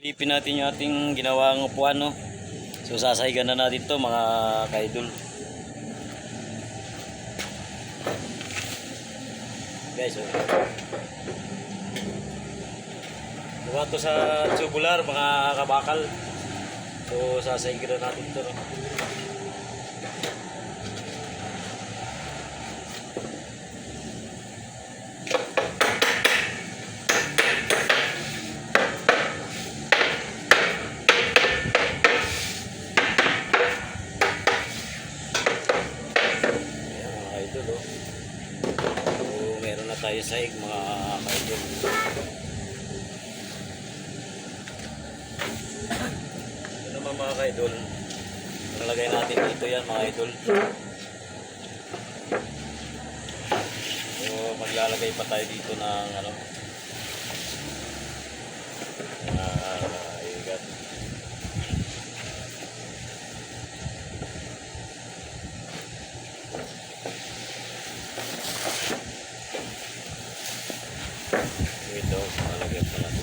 Ipin natin yung ating ginawang upuan, no? So sasahigan na natin to mga kaidol. Guys, oh. Gawa to sa tubular mga kabakal. So sasahigan na natin to, no? Meron na tayo sahig mga kaidol. Ito naman mga kaidol, nalagay natin dito yan mga idol. So maglalagay pa tayo dito ng ano, igat. Ito, malagyan pa natin.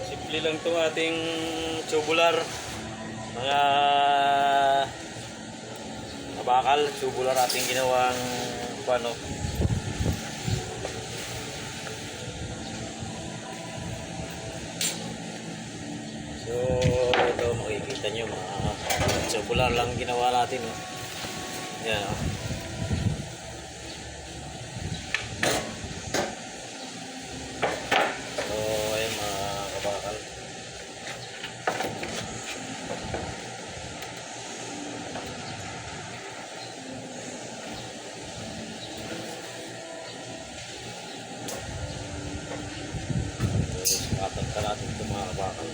Simple lang itong ating tubular mga bakal, tubular ating ginawang paano. So ito makikita nyo mga tubular lang ginawa natin, oh. Yan, oh. Sukatan natin ito mga kabakal.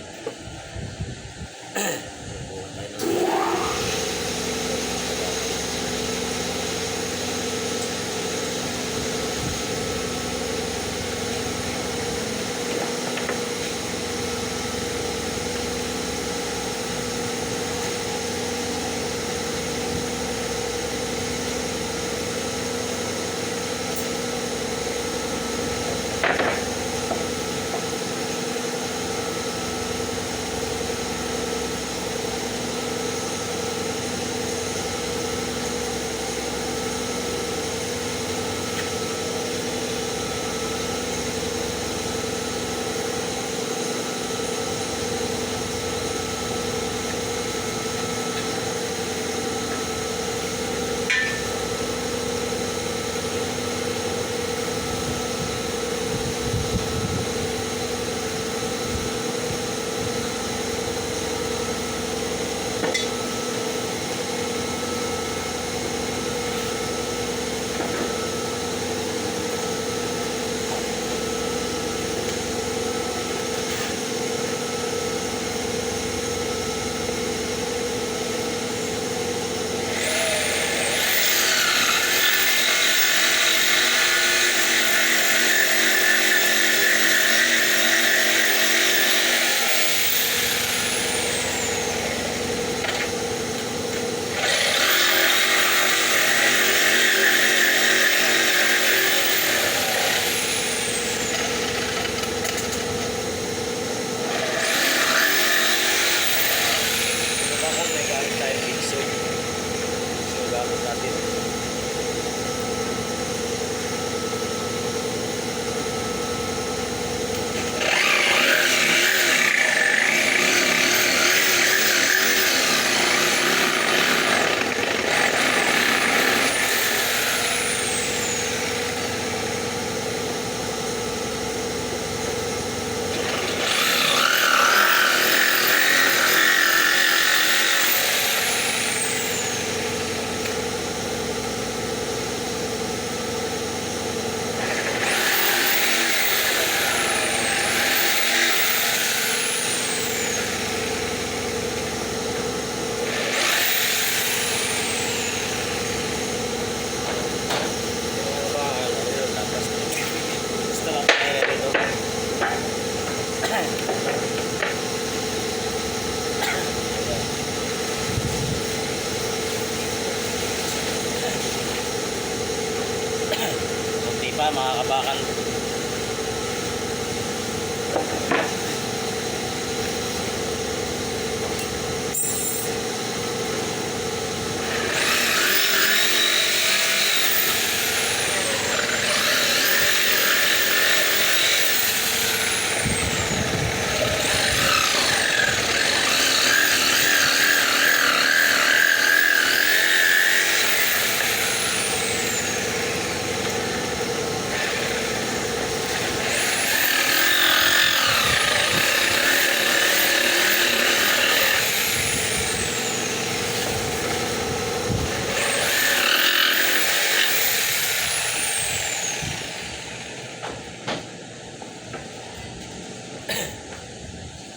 mga kabakal.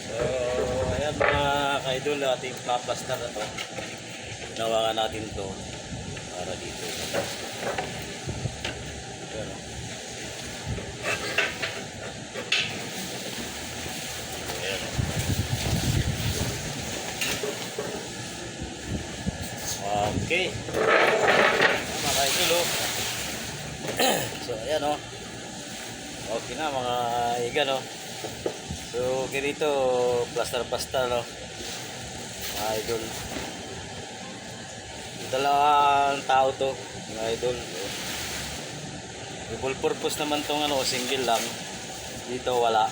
So, ayan mga ka-idol, ating paplastar na to. Ginawa natin to para dito. Ayan, oh. Ayan, oh. Okay. Mga ka-idol, oh. So, ayan, oh. Okay na mga igan, oh. So, ganito, plaster-plaster, no? Mga idol. Dalawang tao to, mga idol. Double purpose naman tong ano, single lang. Dito wala.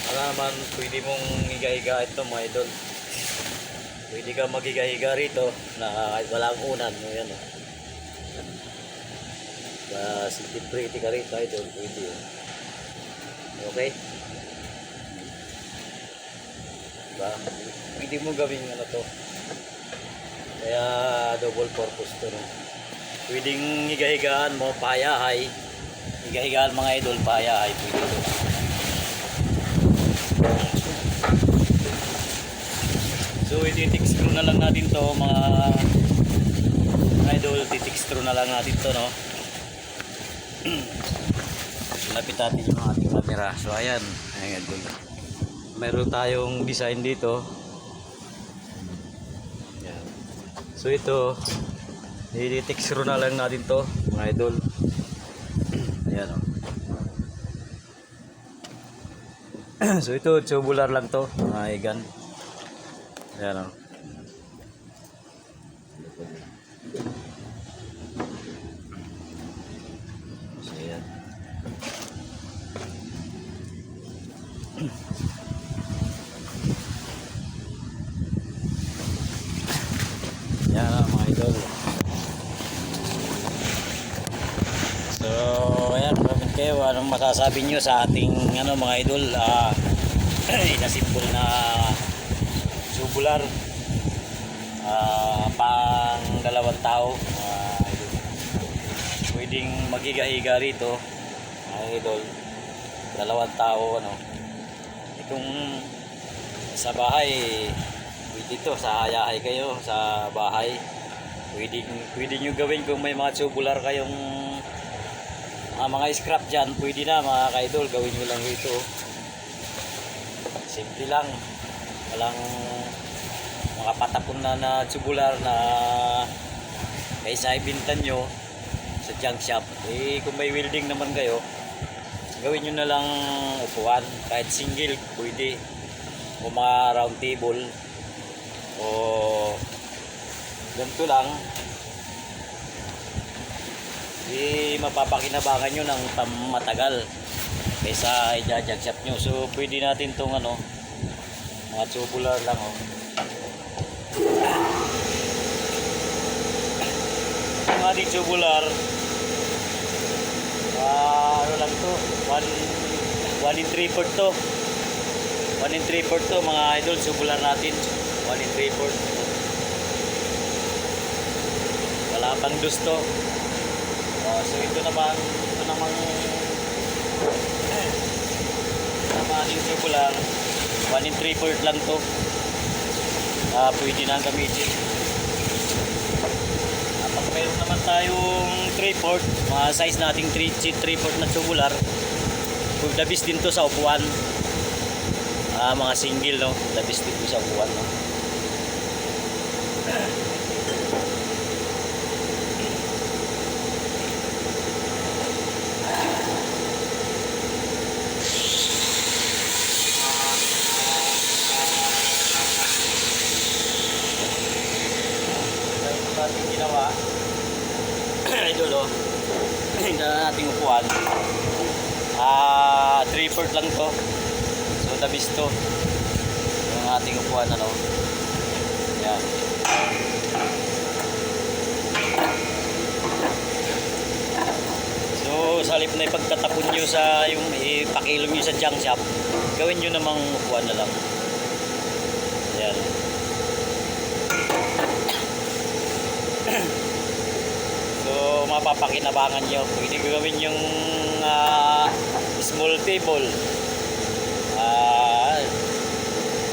Para naman pwede mong higa-higa ito, mga idol. Pwede ka maghiga-higa rito na kahit walang unan, no? Yan, oh. Celebrity ka rito, idol. Pwede, oh. Okay? Diba? Pwede mo gawing ano to. Kaya double purpose to, no? Pwedeng higa-higaan mo, payahay. Higa-higaan mga idol, payahay. Pwede to. So, iti-tick screw na lang natin to, mga idol. Iti-tick screw na lang natin to, no? Lapit natin yung ating camera. So ayan, ayan doon. Meron tayong design dito. Ayan. So ito, i-texture na lang natin to, mga idol. Ayan, oh. So ito, tubular lang to, mga igan. Ayan, oh. So ayan. Yan mga idol. So ayan, kapit kayo, anong masasabi nyo sa ating ano mga idol, inasimpol na tubular, pang dalawang tao, idol. Pwedeng maghiga-higa rito, mga idol, dalawang tao, ano. Itong sa bahay, pwede to, sa hayahay kayo, sa bahay. Pwede nyo gawin kung may mga tubular kayong mga scrap dyan, pwede na mga ka-idol, gawin nyo lang ito. Simple lang, walang mga patapon na tubular na kaysa ibintan nyo sa junk shop. Kung may welding naman kayo, gawin nyo na lang upuan, kahit single pwede, o mga round table, o ganito lang. Mapapakinabangan nyo ng matagal kaysa i-junk shop nyo. So pwede natin tong ano, mga tubular lang, oh. Ang ating tubular, ano lang to, 1 in 3/4 to. 1 in 3/4 to mga idol, tubular natin. 1 in 3/4. Wala pang gusto. So ito naman ating tubular, 1 in 3/4 lang to. Pwede na gamitin. Pag meron naman tayong 3/4, mga size nating 3/4 na tubular, the best din to sa upuan. Mga single, no, the best din to sa upuan, no. ginawa. Idol, oh. Hindi na nating upuan. 3/4 lang to. So dabis to. Yung ating upuan, ano. Yan. So sa halip na ipagtatapon nyo sa yung ipakilom nyo sa junk shop, gawin nyo namang upuan na lang. Yan. So mapapakinabangan nyo. Pwede gawin yung small table.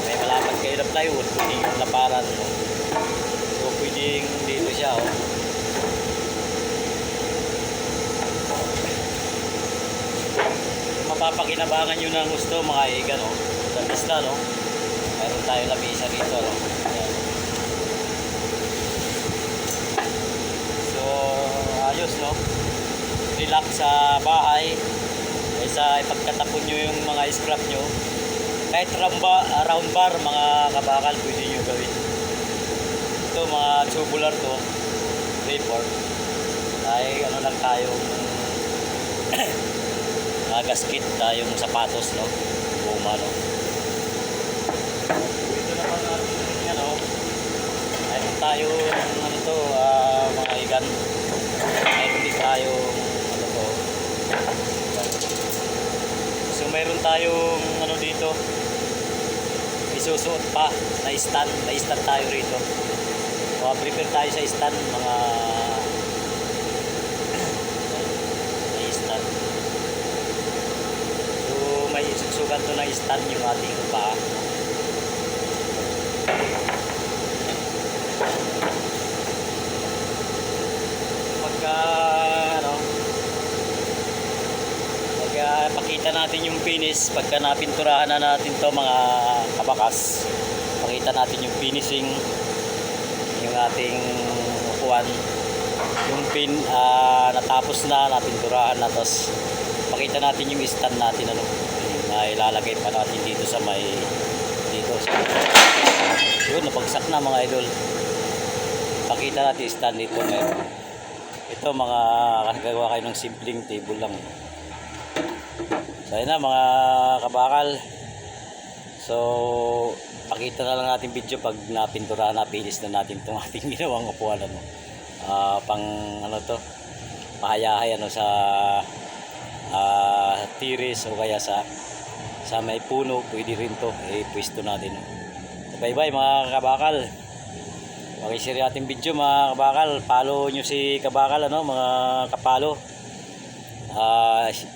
May malapad kayo na plywood, pwede yung laparan mo. So pwedeng dito siya, oh. Mapapakinabangan nyo ng gusto mga iga, no? Labis na, no? Meron tayo labisa dito, no? Ayan. So ayos, no? Relax sa bahay kaysa ipagkatapon nyo yung mga scrap nyo. Kahit round bar mga kabakal, pwede nyo gawin. Ito mga tubular to, report. Ay ano lang tayo gasket tayong sapatos, no? Guma, no? Ito naman natin, ano, mayroon tayo ano to, mga igan. Mayroon din tayo ano to. So mayroon tayong ano dito, isusuot pa na stand tayo rito. So prepare tayo sa stand, mga stand. So may isusugan to na stand yung ating paa. Pagka ano, pakita natin yung finish, pagka napinturahan na natin to mga kabakas, pakita natin yung finishing yung ating upuan, yung pin natapos na, napinturahan na, tapos pakita natin yung stand natin, ano, na ilalagay pa natin dito sa may dito sa yun, napagsak na mga idol. Pakita natin stand dito ngayon. Ito mga gagawa kayo ng simpleng table lang. So ayun na mga kabakal. So pakita na lang natin video pag napinturahan na, finish na natin itong ating ginawang upuan, ano. Pang ano to, pahayahay, ano, sa tiris o kaya sa may puno, pwede rin to pwesto natin. So, bye bye mga kabakal. Pakishare natin video mga kabakal. Follow nyo si kabakal, ano, mga kapalo.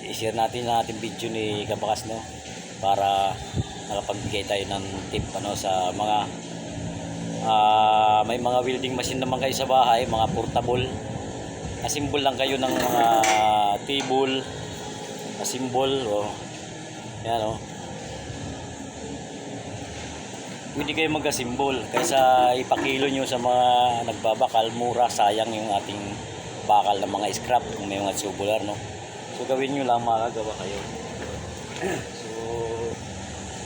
I-share natin video ni kabakas, no, para nakapagbigay tayo ng tip, ano, sa mga may mga welding machine naman kayo sa bahay, mga portable. Asimbol lang kayo ng mga table, asimbol, oh. Yan, oh. Pwede kayo mag-asimbol kaysa ipakilo nyo sa mga nagbabakal, mura, sayang yung ating bakal ng mga scrap kung may mga tubular, no. So gawin nyo lang, makagawa kayo. So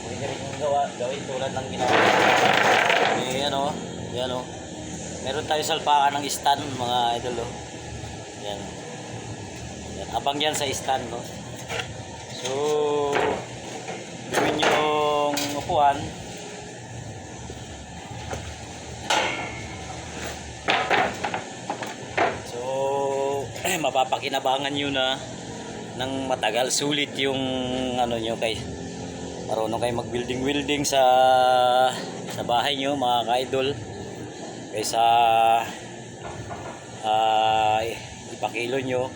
pwede rin yung gawin tulad ng ginawa. Ano, yan, oh. Meron tayo salpakan ng stand mga idol, oh. Yan. Yan, abang yan sa stand, no. So gawin yung upuan. So mapapakinabangan nyo na ng matagal, sulit yung ano nyo, kay marunong kayo mag-building sa bahay nyo mga ka-idol, kaysa ipakilo nyo,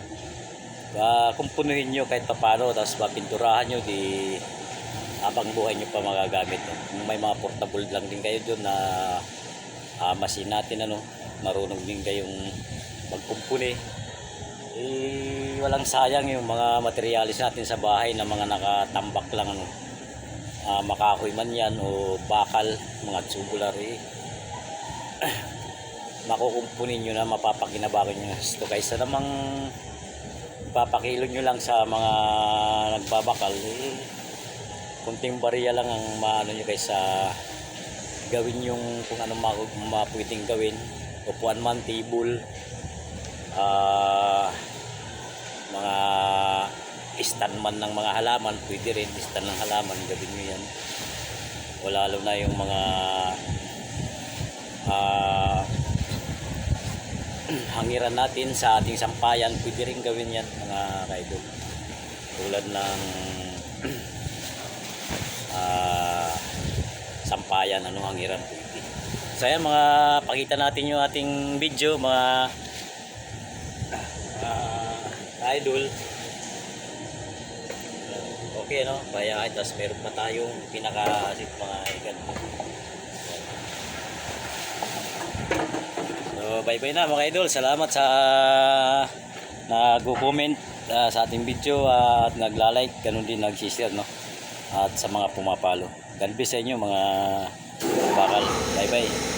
kumpunuhin nyo kahit papano, tapos mapinturahan nyo, di habang buhay nyo pa magagamit, no? Kung may mga portable lang din kayo doon na machine natin, ano, marunong din kayong magkumpuni, walang sayang yung mga materialis natin sa bahay na mga nakatambak lang, ano, makahoy man yan o bakal, mga tubular, makukumpunin nyo na, mapapakinabangan nyo na ito, kaysa namang papakilo nyo lang sa mga nagbabakal, kunting bariya lang ang maano nyo, kaysa gawin yung kung anong pwedeng gawin upuan man, table, mga stand man ng mga halaman, pwede rin stand ng halaman, gawin nyo yan. O lalo na yung mga hangiran natin sa ating sampayan, pwede rin gawin yan mga kaidol. Tulad ng sampayan, anong hangiran pwede. So ayan mga, pakita natin yung ating video mga idol. Okay no, kaya tapos meron pa tayong pinaka-sit mga ikan. So bye bye na mga idol, salamat sa nag-comment sa ating video at nagla-like, ganun din nag-share no, at sa mga pumapalo. God bless sa inyo mga bakal. Bye bye.